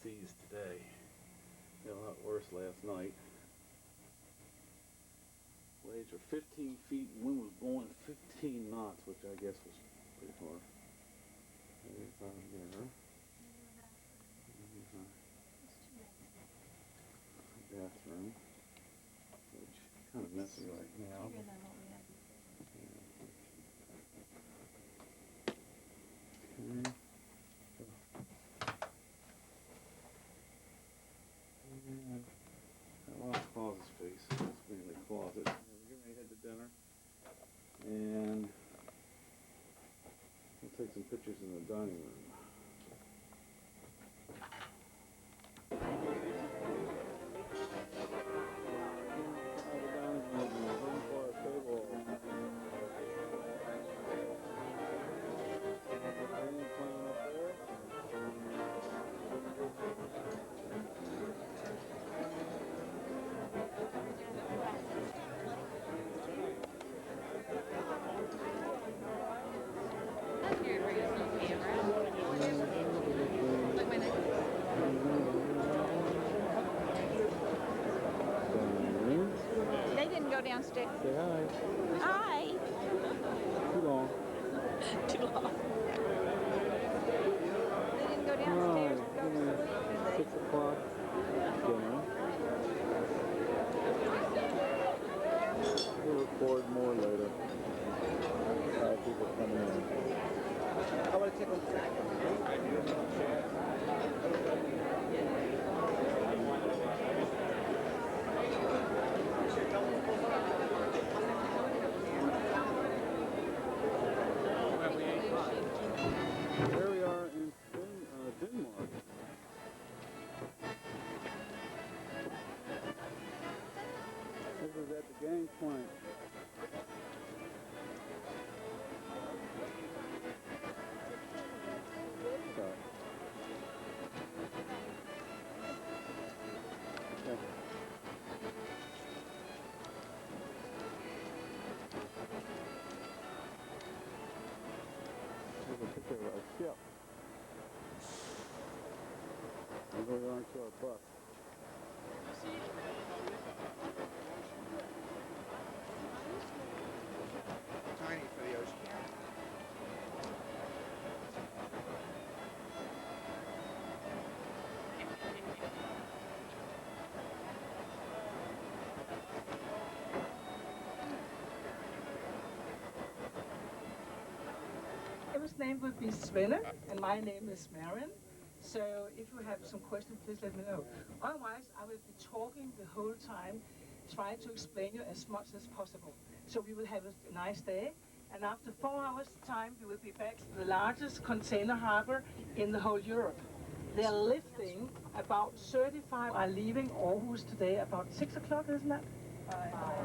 seas today. Got a lot worse last night. Waves were 15 feet, and wind was blowing 15 knots, which I guess was pretty far. There's out here. Bathroom, which is kind of messy right now. Okay. And a lot of closet space. It's mainly closet. We're getting ready to head to dinner, and we'll take some pictures in the dining room. They didn't go downstairs. Say hi. Hi. Too long. Too long. They didn't go downstairs to go to sleep, did they? 6 o'clock dinner. We'll record more later. People coming in. I want to take on track. Here we are in Denmark. This is at the gangplank. Here's a picture of our ship. And we're going to our bus. Tiny for the ocean. His name would be Svenne, and my name is Marion. So if you have some questions, please let me know. Otherwise, I will be talking the whole time, trying to explain you as much as possible. So we will have a nice day, and after 4 hours time, we will be back to the largest container harbor in the whole Europe. They're lifting about 35, are leaving Aarhus today about 6 o'clock, isn't that?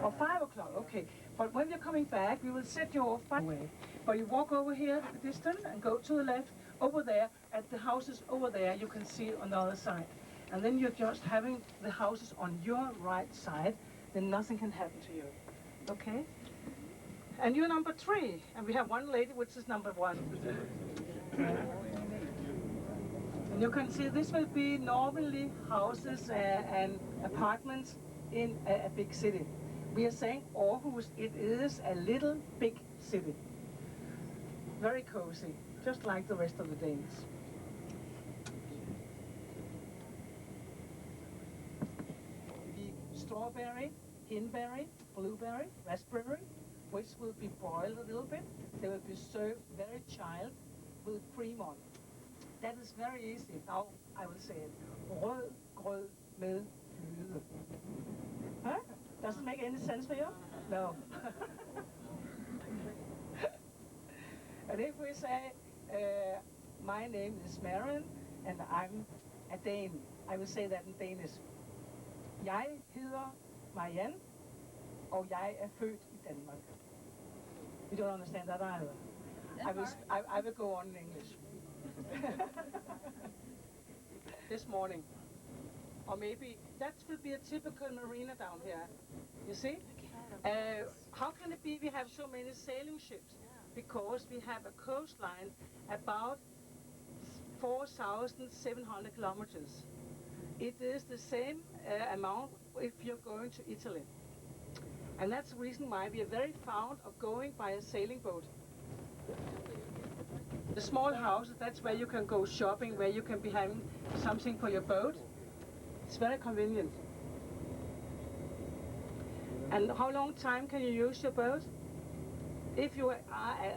Or 5 o'clock, okay. But when you're coming back, we will set you off by the way. But you walk over here at the distance and go to the left, over there, at the houses over there, you can see it on the other side. And then you're just having the houses on your right side, then nothing can happen to you. Okay? And you're number 3, and we have one lady which is number 1. And you can see this will be normally houses and apartments in a big city. We are saying Aarhus, it is a little big city. Very cozy, just like the rest of the Danes. Strawberry, hindberry, blueberry, raspberry, which will be boiled a little bit. They will be served very chilled with cream on. That is very easy. Now I will say it. Rød grød med fløde. Huh? Does it make any sense for you? No. And if we say, my name is Marion and I'm a Dane, I will say that in Danish. Jeg hedder Marianne, og jeg er født i Danmark. You don't understand that either. I will go on in English. This morning. Or maybe that will be a typical marina down here. You see? How can it be we have so many sailing ships? Because we have a coastline about 4,700 kilometers. It is the same amount if you're going to Italy. And that's the reason why we are very fond of going by a sailing boat. The small houses, that's where you can go shopping, where you can be having something for your boat. It's very convenient. And how long time can you use your boat? If you are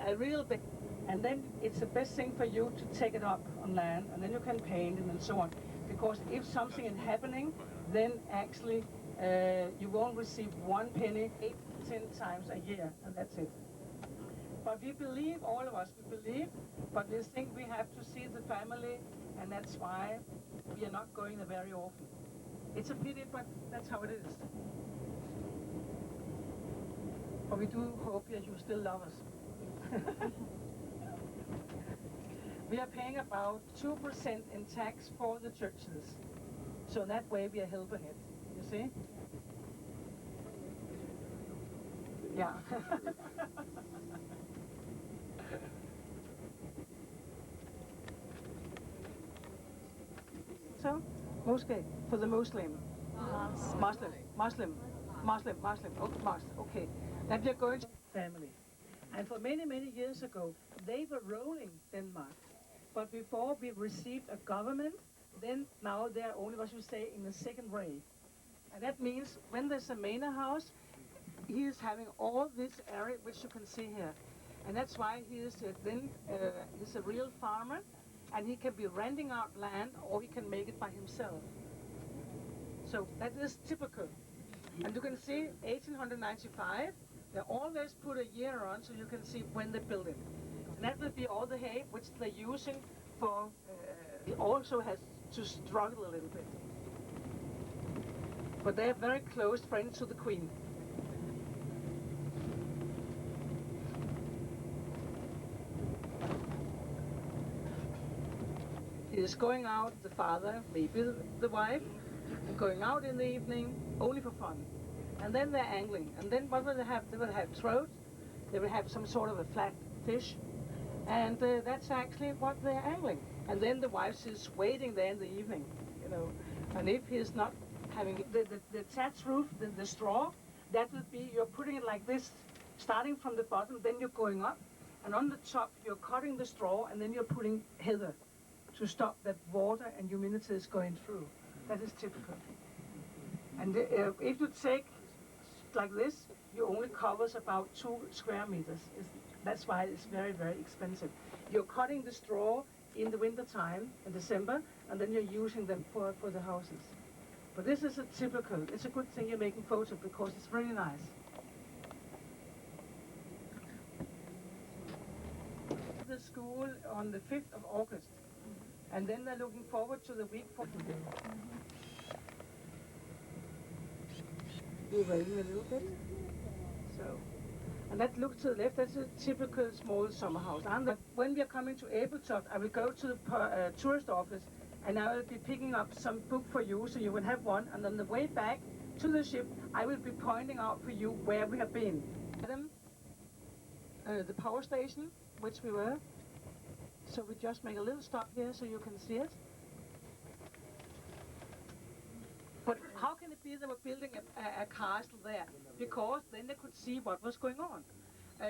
a real big, and then it's the best thing for you to take it up on land, and then you can paint it and so on. Because if something is happening, then actually you won't receive 1 penny 8 to 10 times a year, and that's it. But we believe, all of us, we believe, but we think we have to see the family, and that's why we are not going there very often. It's a pity, but that's how it is. But we do hope that you still love us. We are paying about 2% in tax for the churches. So that way we are helping it, you see? Yeah. So, Mosque for the Muslim. Muslim. Okay. That we are going to family. And for many, many years ago, they were ruling Denmark. But before we received a government, then now they are only, what you say, in the second way. And that means when there's a manor house, he is having all this area which you can see here. And that's why he is he's a real farmer, and he can be renting out land or he can make it by himself. So that is typical. And you can see 1895, they always put a year on so you can see when they built it. And that will be all the hay which they're using for, it also has to struggle a little bit. But they are very close friends to the Queen. He is going out, the father, maybe the wife, going out in the evening only for fun. And then they're angling. And then what will they have? They will have trout, they will have some sort of a flat fish, and that's actually what they're angling. And then the wife is waiting there in the evening, you know. And if he's not having the thatch roof, the straw, that will be, you're putting it like this, starting from the bottom, then you're going up, and on the top you're cutting the straw, and then you're putting heather to stop that water and humidity is going through. That is typical. And if you take like this, you only covers about 2 square meters. That's why it's very, very expensive. You're cutting the straw in the winter time, in December, and then you're using them for the houses. But this is a typical, it's a good thing you're making photos because it's really nice. The school on the 5th of August. And then they're looking forward to the week for today. You're waiting a little bit. So, and that look to the left, that's a typical small summer house. And when we are coming to Abeltoft, I will go to the tourist office and I will be picking up some book for you so you will have one. And on the way back to the ship, I will be pointing out for you where we have been. The power station, which we were. So we just make a little stop here so you can see it. But how can it be they were building a castle there? Because then they could see what was going on.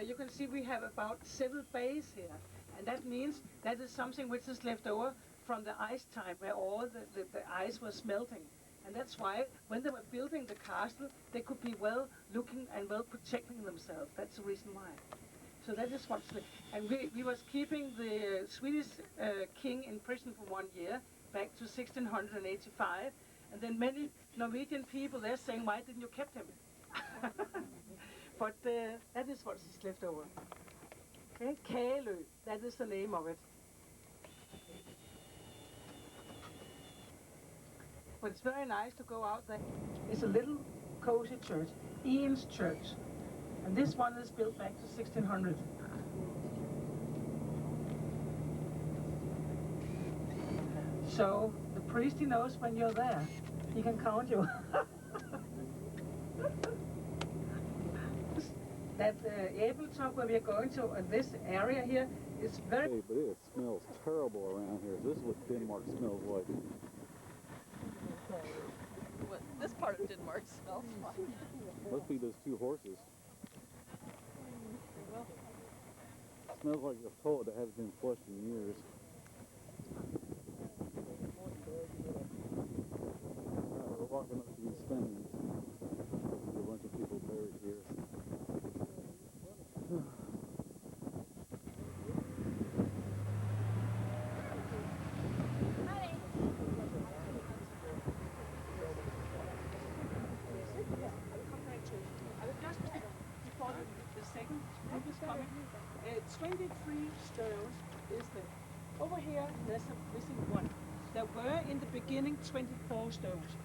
You can see we have about 7 bays here. And that means that is something which is left over from the ice time where all the ice was melting. And that's why when they were building the castle, they could be well looking and well protecting themselves. That's the reason why. So that is what's the, and we was keeping the Swedish king in prison for 1 year, back to 1685, and then many Norwegian people, they're saying, why didn't you keep him? But that is what is left over. Okay, Kælø, that is the name of it. But it's very nice to go out there. It's a little cozy church, Ian's church. And this one is built back to 1600. So the priest, he knows when you're there. He can count you. that Abeltop where we are going to, this area here, is very... Hey, but it smells terrible around here. This is what Denmark smells like. What, this part of Denmark smells like. Must be those two horses. Smells like a toilet that hasn't been flushed in years. We're walking up to these stones. There's a bunch of people buried here. Before the second group is coming, 23 stones is there. Over here, there's a missing one. There were in the beginning 24 stones.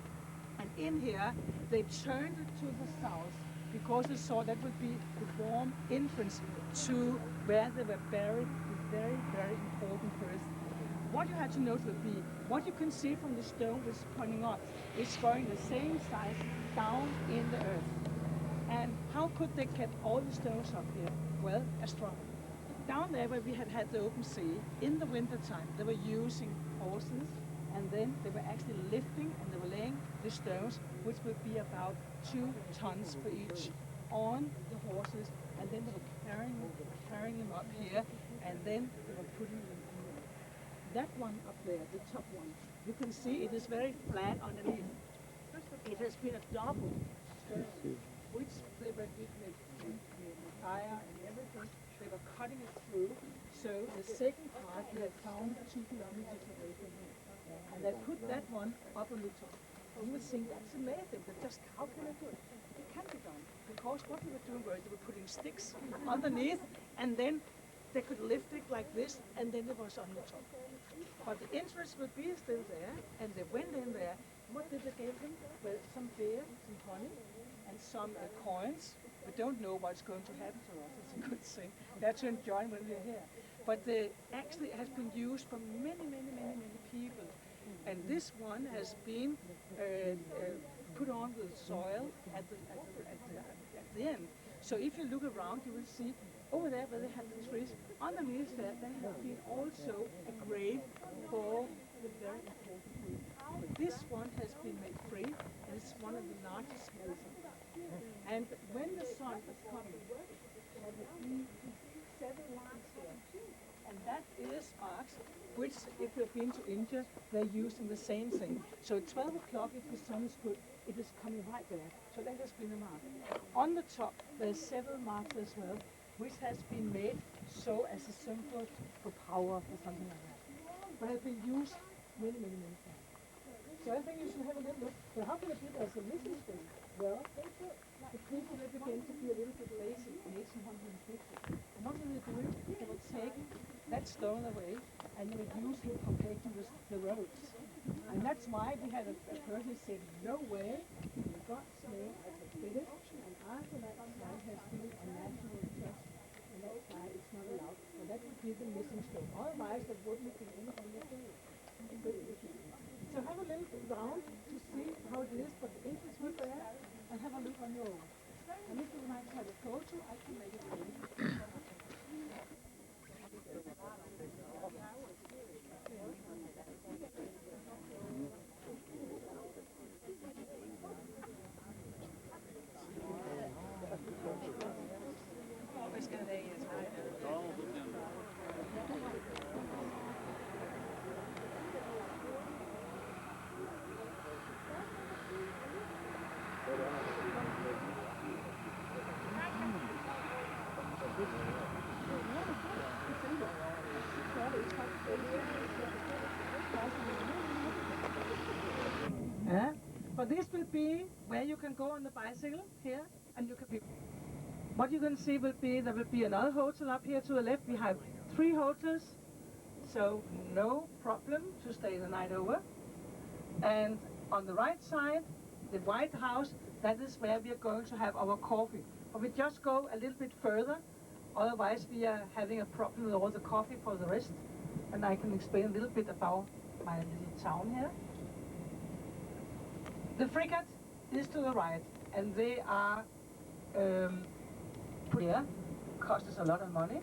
And in here, they turned it to the south because they saw that would be the warm entrance to where they were buried, the very, very important person. What you have to note would be, what you can see from the stone which is pointing up is going the same size down in the earth. And how could they keep all the stones up here? Well, astronomy. Down there where we had the open sea, in the winter time, they were using horses, and then they were actually lifting and they were laying the stones, which would be about 2 tons for each, on the horses, and then they were carrying them up here, and then they were putting them in. That one up there, the top one, you can see it is very flat underneath. It has been a double stone, which they were with fire and everything. They were cutting it through. So the second part they had found 2 kilometers away from here. And they put that one up on the top. You would think that's amazing, but just how can they do it? It can't be done. Because what they were doing was they were putting sticks underneath, and then they could lift it like this, and then it was on the top. But the entrance would be still there, and they went in there. What did they give them? Well, some beer, some honey, and some coins. We don't know what's going to happen to us. It's a good thing. That's to enjoy when we're here. But they actually has been used for many, many, many, many people. And this one has been put on with soil at the end. So if you look around, you will see over there where they have the trees, underneath there, there has been also a grave for the very important people. This one has been made free, and it's one of the largest skeletons. And when the sun is coming, there will be 7 marks here. And that is marks which, if you've been to India, they're using the same thing. So at 12 o'clock, if the sun is good, it is coming right there. So that has been a mark. On the top, there's several marks as well, which has been made so as a symbol for power or something like that. But have been used many, many, many times. So I think you should have a little look. So how can it be there's a missing thing? Well, the people they began to be a little bit lazy in 1850. And what were they doing? They were taking that stone away and they were using it for making the roads. And that's why we had a person who said, no way, in God's name, I forbid it. And after that time has been a national trust. And that's why it's not allowed. So that would be the missing stone. Otherwise, there wouldn't have been anything to do. So have a little round to see how it is, but the entrance was there, and have a look on your own. And if you might have a photo, I can make it for you. But this will be where you can go on the bicycle here, and you can be. What you can see will be, there will be another hotel up here to the left. We have 3 hotels, so no problem to stay the night over. And on the right side, the White House, that is where we are going to have our coffee. But we just go a little bit further, otherwise we are having a problem with all the coffee for the rest. And I can explain a little bit about my little town here. The frigate is to the right, and they are put here. Costs us a lot of money,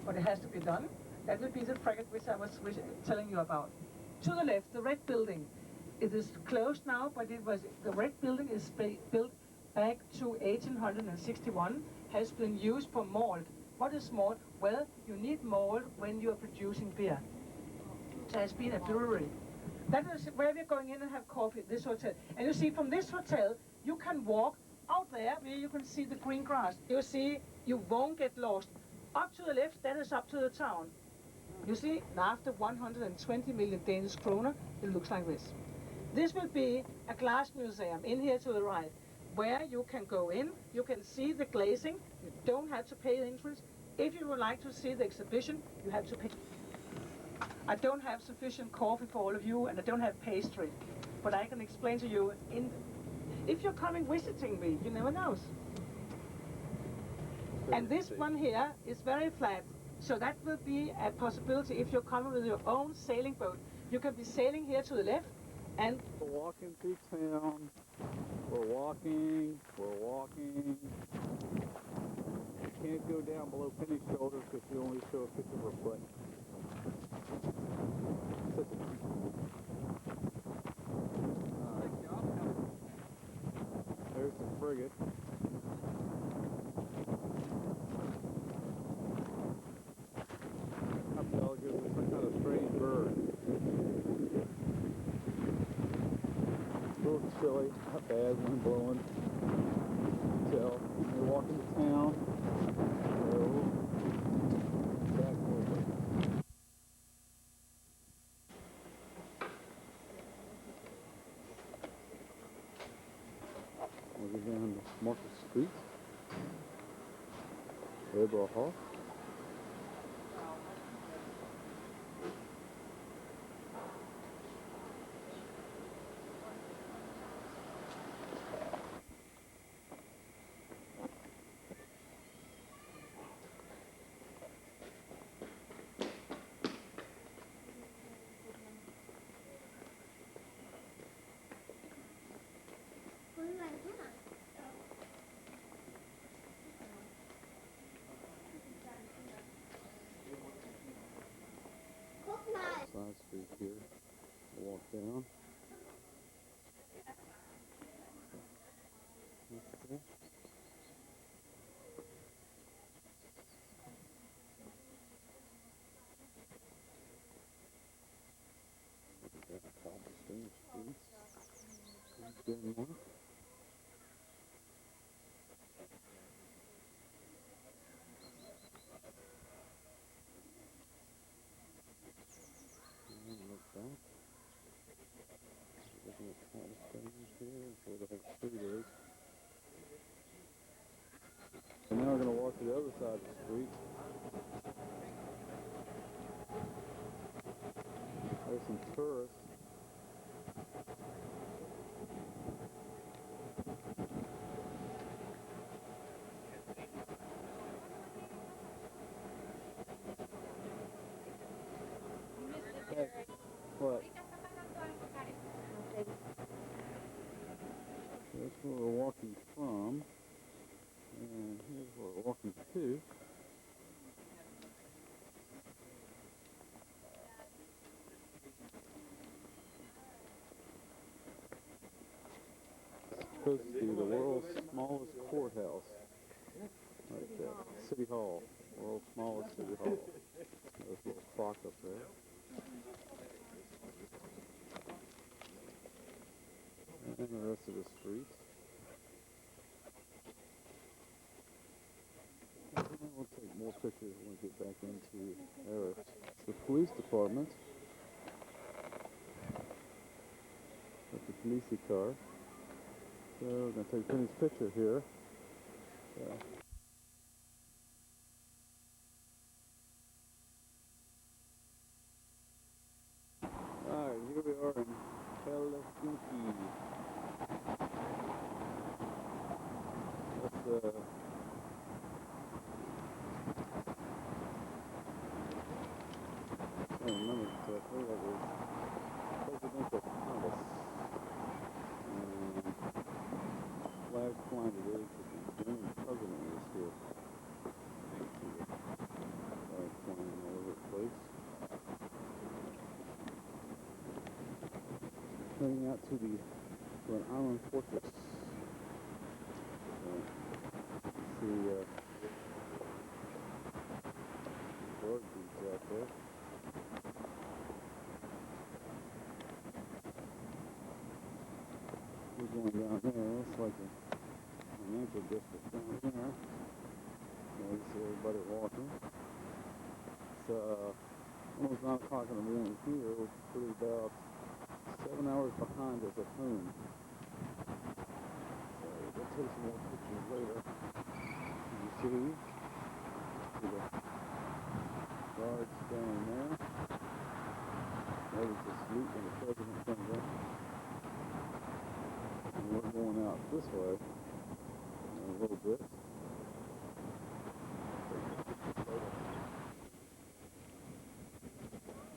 but it has to be done. That will be the frigate which I was telling you about. To the left, the red building. It is closed now, but the red building is built back to 1861, has been used for malt. What is malt? Well, you need malt when you are producing beer. It has been a brewery. That is where we're going in and have coffee, this hotel. And you see, from this hotel, you can walk out there where you can see the green grass. You see, you won't get lost. Up to the left, that is up to the town. You see, after 120 million Danish kroner, it looks like this. This will be a glass museum in here to the right, where you can go in, you can see the glazing, you don't have to pay the entrance. If you would like to see the exhibition, you have to pay. I don't have sufficient coffee for all of you, and I don't have pastry, but I can explain to you, if you're coming visiting me, you never know. And this one here is very flat, so that will be a possibility if you're coming with your own sailing boat. You can be sailing here to the left, and we're walking through town. We're walking. You can't go down below Penny's shoulders because you only show a picture of her foot. There's the frigate. That dog is some kind of strange bird. A little chilly, not bad, wind blowing. So, we're walking to town. Back over. We'll go down to Market Street. Eberhof. Side street here. We'll walk down. Okay. Cobblestone streets. Denmark. Look back. Looking at cobblestones here, where the whole street is. And now we're going to walk to the other side of the street. There's some tourists. Hey, what? That's where we're walking from. And here's where we're walking to. Supposed to be the world's smallest courthouse. Like that. City Hall. World's smallest city hall. There's a little clock up there. And the rest of the street. We'll take more pictures when we get back into the police department. That's the police car. So we're going to take Penny's picture here. Alright, here we are in Helsinki. That's I don't remember correctly, that was Presidential Palace. Flag flying today because the German president was here. Heading out to an island fortress. See bird beads out there. We're going down there. It's like a financial district down here. You see everybody walking. It's almost 9 o'clock in the morning here. We're pretty about 7 hours behind us at home. So we'll take some more pictures later. You see the guards standing there. Ready to salute when the president comes in. And we're going out this way in a little bit.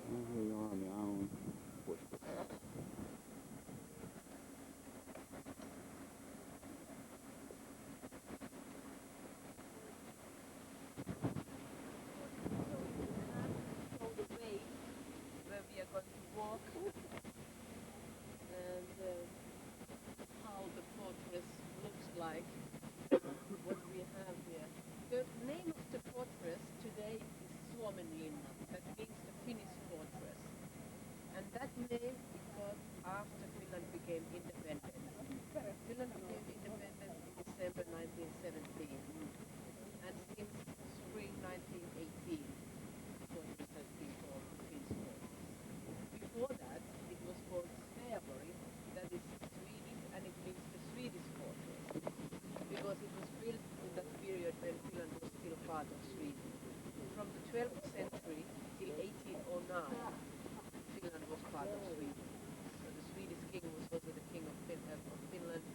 And here we are on the island fortress. The way where we are going to walk and how the fortress looks like, what we have here. The name of the fortress today is Suomenlinna, that means the Finnish fortress. And that name because after Finland became independent. Finland became independent in December 1917. And since spring 1918, the fortress has been called Finnish fortress. Before that, it was called Sveaborg, that is Swedish, and it means the Swedish fortress, because it was built in that period when Finland was still part of Sweden. From the 12th century till 1809, Finland was part of Sweden. So the Swedish king was also the king of Finland,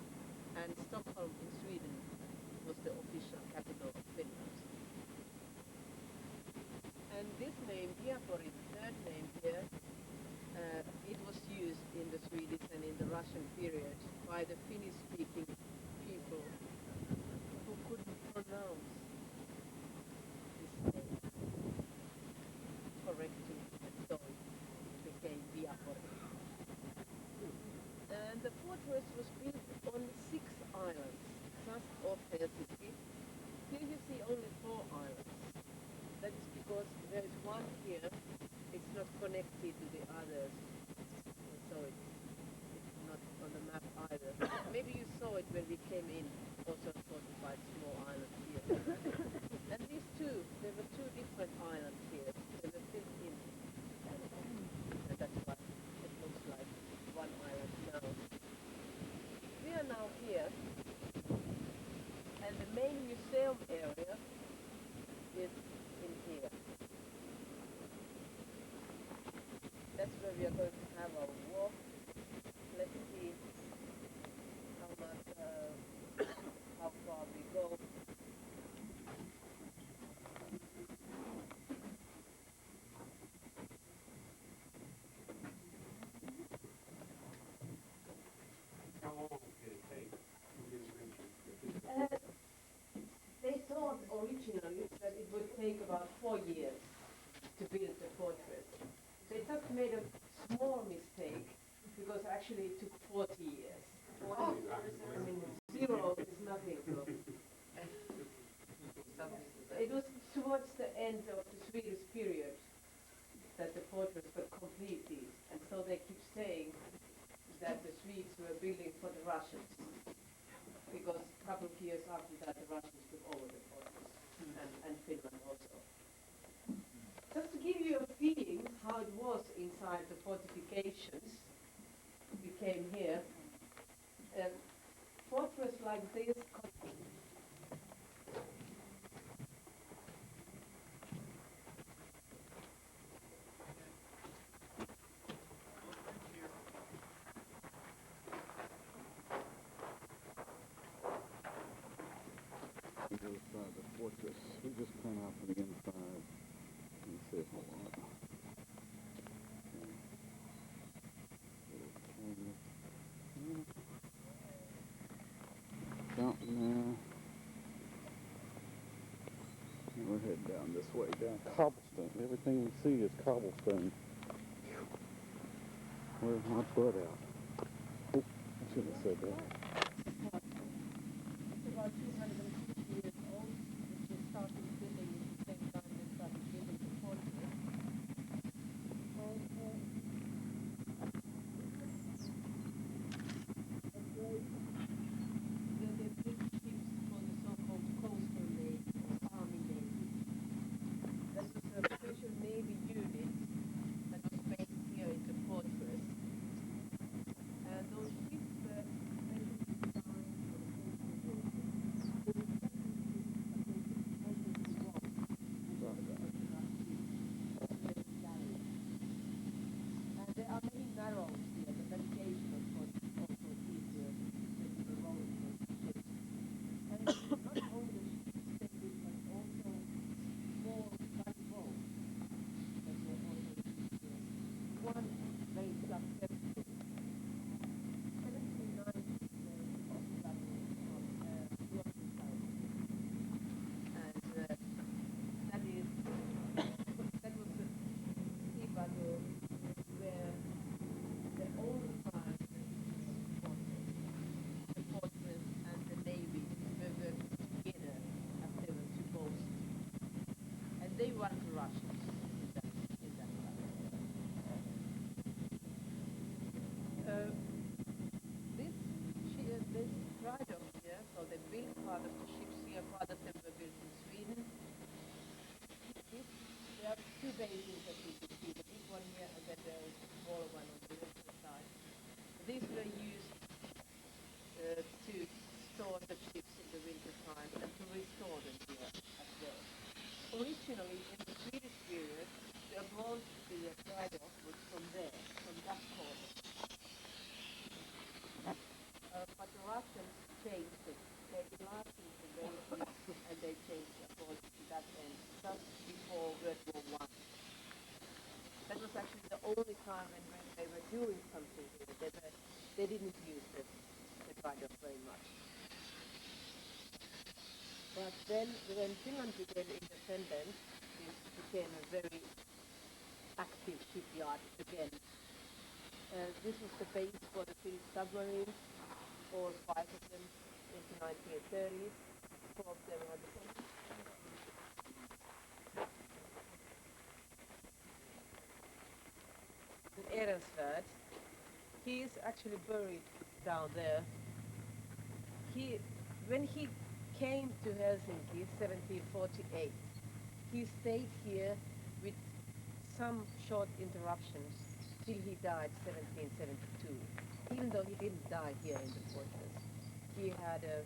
and Stockholm in Sweden was the official capital of Finland. And this name, Viapori, the third name here, it was used in the Swedish and in the Russian period by the Finnish-speaking people who couldn't pronounce this name correctly, and so it became Viapori. And the fortress was built on 6 islands, just off Helsinki. Here you see only 4 islands. That is because there is one here, it's not connected to the others, so it's not on the map either. Maybe you saw it when we came in, also 45 small islands here. And these two, there were 2 different islands here, they were filled in. And that's why it looks like one island now. We are now here, and the main museum area is in here. That's where we are going to have our walk. Let's see how far we go. How long did it take to get it They thought originally that it would take about 4 years to build the fortress. They just made a small mistake because actually it took 40 years. I mean, 0 is nothing. So. It was towards the end of the Swedish period that the fortress got completed, and so they keep saying that the Swedes were building for the Russians, because a couple of years after that the Russians took over the fortress, and Finland also. Just to give you a feeling how it was inside the fortifications, we came here, a fortress like this. Inside the fortress. We just come out from the inside and say a whole lot. Fountain there. And we're heading down this way, down cobblestone. Everything we see is cobblestone. Where's my butt out? shouldn't have said that. It's about 250 years old, which they started building at the same time they started building the fortress. And they built ships for the so-called coastal navy or army navy. That was a special navy unit that was based here in the fortress. And those ships were specially designed for the coastal navy. They were and there are many narrows here. The navigation, of course, is also easier than the rowing of the ships. And not only ships they built, but also small gun boats that were also used here. One very successful 1790 submarine from Russian and that was a sea battle where the only time the fortress and the navy were working together as they were supposed to. And they won the Russians in that battle. This dry dock here, so they built part of the ships here, part of them were built in Sweden. There are two bases that you can see, the big one here and then the smaller one on the other side. These were used to store the ships in the winter time and to restore them here as well. Originally, in the Swedish period, the approach to the dry dock was from there, from that corner. But the Russians changed it. They enlarged the bases and they changed the approach to that end just before World War I. That was actually the only time when they were doing something here. They didn't use the dry dock very much. But then when Finland became independent, this became a very active shipyard again. This was the base for the Finnish submarines, all 5 of them in the 1930s. 4 of them had the Ehrensvärd. He is actually buried down there. When he came to Helsinki 1748, he stayed here with some short interruptions till he died 1772. Even though he didn't die here in the fortress, he had a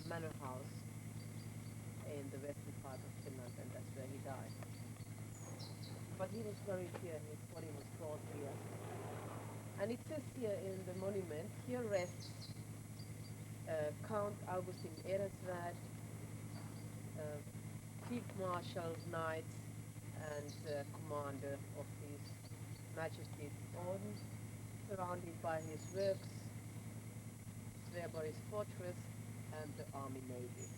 manor house in the western part of Finland, and that's where he died. But he was buried here, and his body was brought here. And it says here in the monument, here rests Count Augustin Ehrensvärd, Field Marshal Knights, and commander of His Majesty's Order, surrounded by his works, Sveaborg's fortress, and the army navy.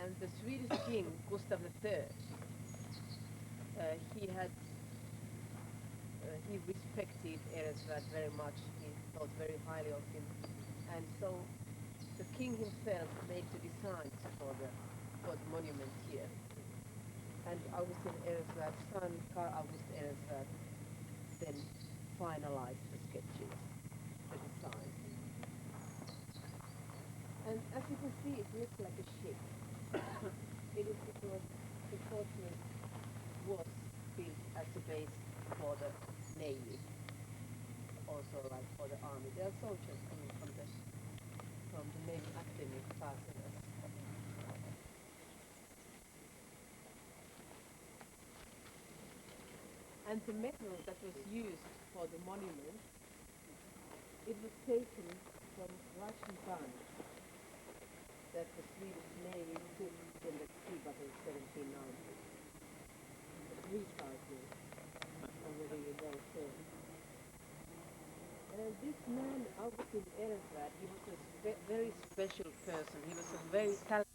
And the Swedish king, Gustav III, he respected Ehrensvärd very much. He thought very highly of him. And so the king himself made the designs for the monument here. And Augustin Ehrensvärd's son, Carl August Ehrensvärd, then finalized the sketches, the design. And as you can see, it looks like a ship. It is because the fortress was built as a base for the navy, also like for the army. There are soldiers coming from the Navy Academy fasteners. And the metal that was used for the monument, it was taken from Russian guns that the Swedish Navy took in the sea battle 1790. Recycling, already well shown. And this man, Augustin Ehrensvärd, he was a very special person. He was a very talented